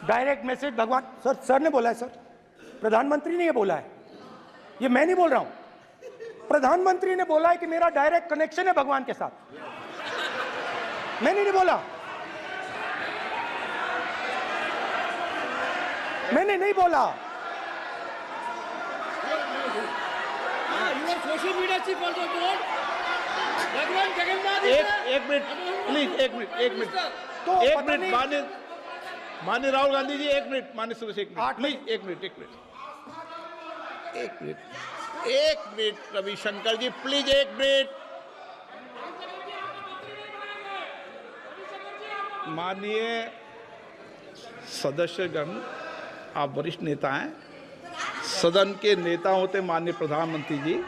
Direct message भगवान, sir ने बोला है सर, प्रधानमंत्री ने ये बोला है, ये मैं नहीं बोल रहा हूं, प्रधानमंत्री ने बोला है कि मेरा डायरेक्ट कनेक्शन है भगवान के साथ। मैंने नहीं बोला, मैंने नहीं बोला। Social media chief also told भगवान जगन्नाथ। एक मिनट प्लीज, एक मिनट तो एक मिनट माननीय राहुल गांधी जी, एक मिनट, माननीय सदस्य एक मिनट प्लीज, एक मिनट रविशंकर जी प्लीज, एक मिनट। माननीय सदस्यगण, आप वरिष्ठ नेता हैं, सदन के नेता होते माननीय प्रधानमंत्री जी,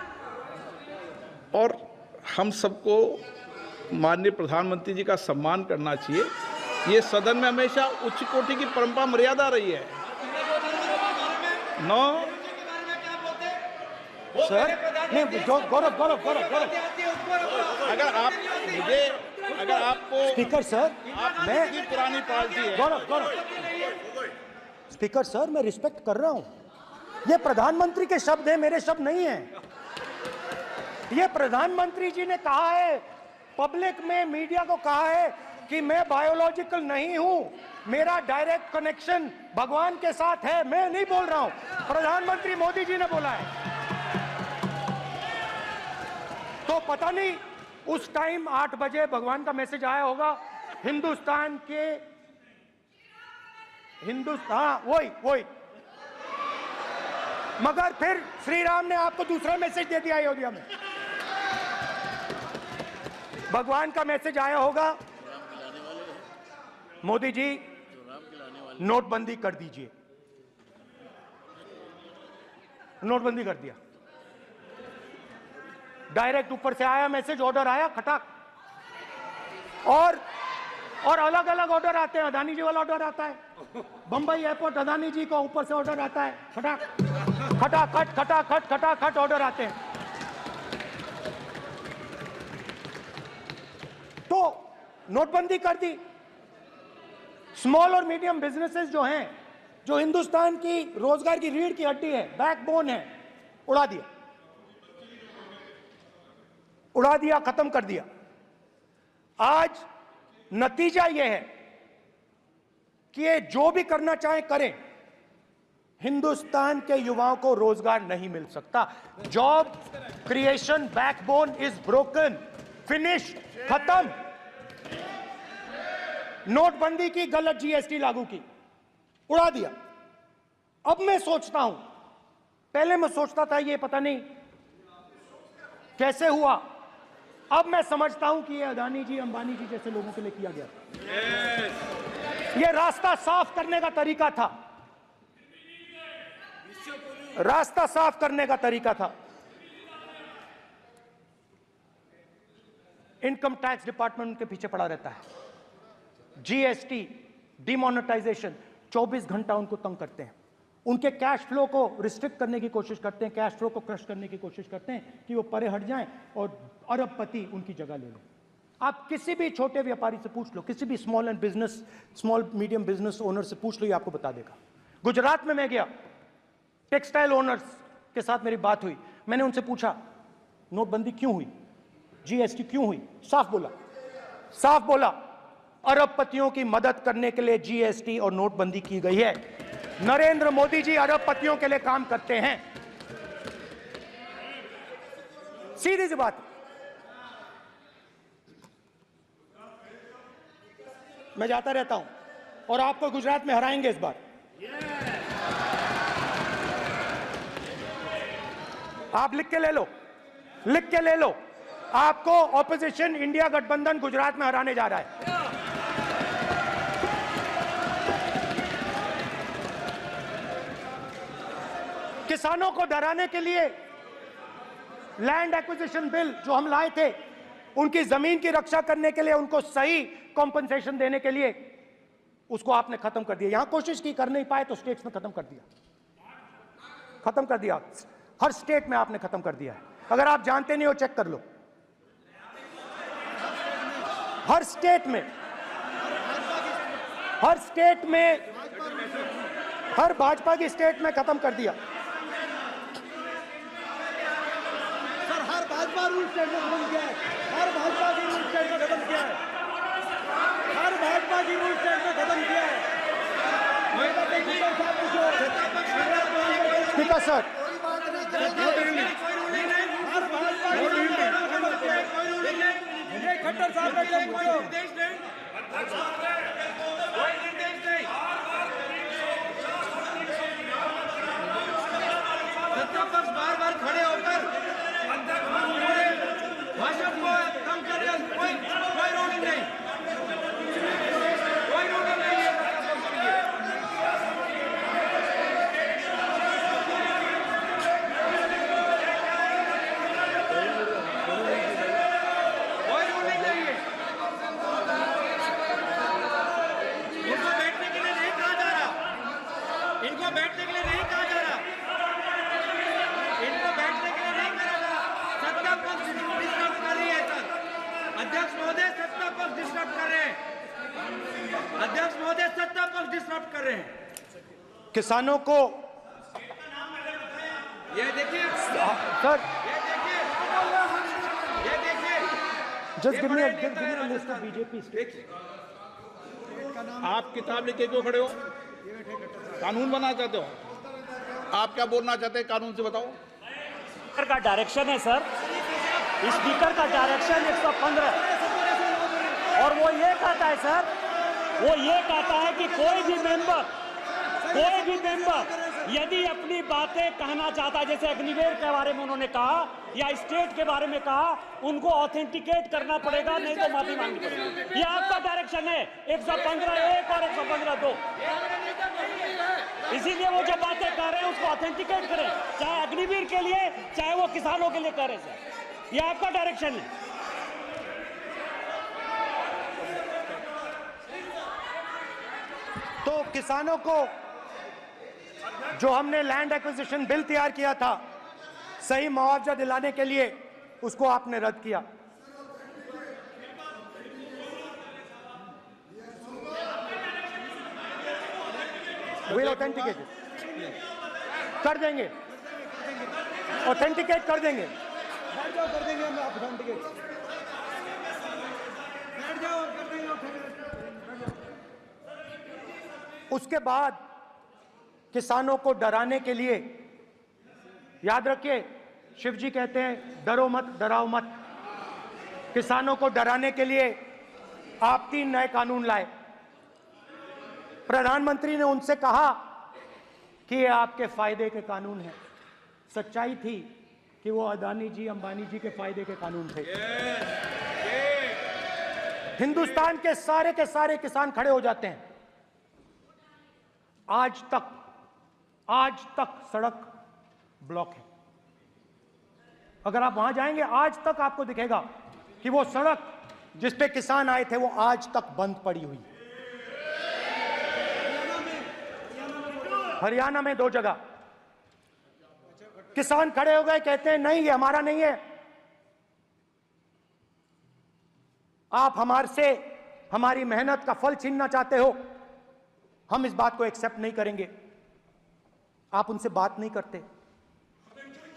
और हम सबको माननीय प्रधानमंत्री जी का सम्मान करना चाहिए। ये सदन में हमेशा उच्च कोटि की परंपरा मर्यादा रही है। नो सर नहीं, गौरव अगर आपको स्पीकर सर, मैं पुरानी पार्टी है। गौरव स्पीकर सर, मैं रिस्पेक्ट कर रहा हूं, ये प्रधानमंत्री के शब्द हैं, मेरे शब्द नहीं हैं। ये प्रधानमंत्री जी ने कहा है, पब्लिक में मीडिया को कहा है कि मैं बायोलॉजिकल नहीं हूं, मेरा डायरेक्ट कनेक्शन भगवान के साथ है। मैं नहीं बोल रहा हूं, प्रधानमंत्री मोदी जी ने बोला है। तो पता नहीं उस टाइम 8 बजे भगवान का मैसेज आया होगा हिंदुस्तान, वही मगर फिर श्री राम ने आपको दूसरा मैसेज दे दिया अयोध्या में। भगवान का मैसेज आया होगा, मोदी जी नोटबंदी कर दीजिए, नोटबंदी कर दिया। डायरेक्ट ऊपर से आया मैसेज, ऑर्डर आया खटाक। और अलग अलग ऑर्डर आते हैं, अदानी जी वाला ऑर्डर आता है, बंबई एयरपोर्ट अदानी जी को ऊपर से ऑर्डर आता है, खटाखट ऑर्डर आते हैं। तो नोटबंदी कर दी। स्मॉल और मीडियम बिजनेसेस जो हैं, जो हिंदुस्तान की रोजगार की रीढ़ की हड्डी है, बैकबोन है, उड़ा दिया, खत्म कर दिया। आज नतीजा यह है कि ये जो भी करना चाहे करें, हिंदुस्तान के युवाओं को रोजगार नहीं मिल सकता। Job creation backbone is broken, finish, खत्म। नोटबंदी की, गलत जीएसटी लागू की, उड़ा दिया। अब मैं सोचता हूं, पहले मैं सोचता था ये पता नहीं कैसे हुआ, अब मैं समझता हूं कि ये अदानी जी, अंबानी जी जैसे लोगों के लिए किया गया। ये रास्ता साफ करने का तरीका था, रास्ता साफ करने का तरीका था। इनकम टैक्स डिपार्टमेंट उनके पीछे पड़ा रहता है, जीएसटी, डिमोनेटाइजेशन, 24 घंटा उनको तंग करते हैं, उनके कैश फ्लो को रिस्ट्रिक्ट करने की कोशिश करते हैं, कैश फ्लो को क्रश करने की कोशिश करते हैं कि वो परे हट जाएं और अरबपति उनकी जगह ले लें। आप किसी भी छोटे व्यापारी से पूछ लो, किसी भी स्मॉल मीडियम बिजनेस ओनर से पूछ लो, ये आपको बता देगा। गुजरात में मैं गया, टेक्सटाइल ओनर्स के साथ मेरी बात हुई, मैंने उनसे पूछा नोटबंदी क्यों हुई, जीएसटी क्यों हुई, साफ बोला अरबपतियों की मदद करने के लिए जीएसटी और नोटबंदी की गई है। नरेंद्र मोदी जी अरबपतियों के लिए काम करते हैं, सीधी सी बात। मैं जाता रहता हूं और आपको गुजरात में हराएंगे इस बार। आप लिख के ले लो, आपको ऑपोजिशन इंडिया गठबंधन गुजरात में हराने जा रहा है। किसानों को डराने के लिए लैंड एक्विजिशन बिल जो हम लाए थे, उनकी जमीन की रक्षा करने के लिए, उनको सही कॉम्पनसेशन देने के लिए, उसको आपने खत्म कर दिया। यहां कोशिश की, कर नहीं पाए तो स्टेट्स में खत्म कर दिया। हर स्टेट में आपने खत्म कर दिया है। अगर आप जानते नहीं हो चेक कर लो, हर स्टेट में हर स्टेट में, हर भाजपा की स्टेट में खत्म कर दिया। सर हर भाजपा रूल स्टेट में खत्म किया है, हर भाजपा की रूल स्टेट में खत्म किया है, हर भाजपा की रूल स्टेट में खत्म किया है। स्पीकर सर, खट्टर साहब का एकदम बार बार खड़े होकर भाषण को कम कर रहे हैं। कोई रूलिंग नहीं, कोई रूलिंग नहीं है। कोई रूलिंग नहीं है। इनको बैठने के लिए नहीं कहा जा रहा, इनको बैठने के लिए नहीं कहा जा रहा, इनको बैठने के लिए नहीं कहा जा रहा। सत्ता पक्ष डिस्टर्ब कर रही है सर। अध्यक्ष महोदय सत्ता पक्ष डिस्टर्ब कर रहे हैं, अध्यक्ष महोदय सत्ता पक्ष डिस्टर्ब कर रहे हैं। किसानों को, ये देखिए सर, ये देखिए, ये देखिए, just give me a list of BJP states. आप किताब लेके क्यों खड़े हो? कानून बनाना चाहते हो? आप क्या बोलना चाहते हैं, कानून से बताओ। स्पीकर का डायरेक्शन है सर, स्पीकर का डायरेक्शन 115, और वो ये कहता है सर, वो ये कहता है कि कोई भी मेंबर यदि अपनी बातें कहना चाहता है, जैसे अग्निवीर के बारे में उन्होंने कहा या स्टेट के बारे में कहा, उनको ऑथेंटिकेट करना पड़ेगा, नहीं तो माफी मांगनी पड़ेगी। ये आपका डायरेक्शन है 115(1) और 115(2). इसीलिए वो जो बातें कर रहे हैं उसको ऑथेंटिकेट करें, चाहे अग्निवीर के लिए चाहे वो किसानों के लिए कर रहे हैं सर। ये आपका डायरेक्शन है। तो किसानों को जो हमने लैंड एक्विजिशन बिल तैयार किया था सही मुआवजा दिलाने के लिए, उसको आपने रद्द किया। विल ऑथेंटिकेट कर देंगे, ऑथेंटिकेट कर देंगे। बैठ जाओ, कर देंगे हम ऑथेंटिकेट। बैठ जाओ, कर देंगे ऑथेंटिकेट। उसके बाद किसानों को डराने के लिए, याद रखिए शिव जी कहते हैं डरो मत डराओ मत, किसानों को डराने के लिए आप 3 नए कानून लाए। प्रधानमंत्री ने उनसे कहा कि ये आपके फायदे के कानून हैं। सच्चाई थी कि वो अदानी जी अंबानी जी के फायदे के कानून थे। हिंदुस्तान के सारे किसान खड़े हो जाते हैं। आज तक सड़क ब्लॉक है। अगर आप वहां जाएंगे आज तक आपको दिखेगा कि वो सड़क जिस पे किसान आए थे वो आज तक बंद पड़ी हुई। हरियाणा में 2 जगह किसान खड़े हो गए, कहते हैं नहीं ये हमारा नहीं है, आप हमारे से हमारी मेहनत का फल छीनना चाहते हो, हम इस बात को एक्सेप्ट नहीं करेंगे। आप उनसे बात नहीं करते।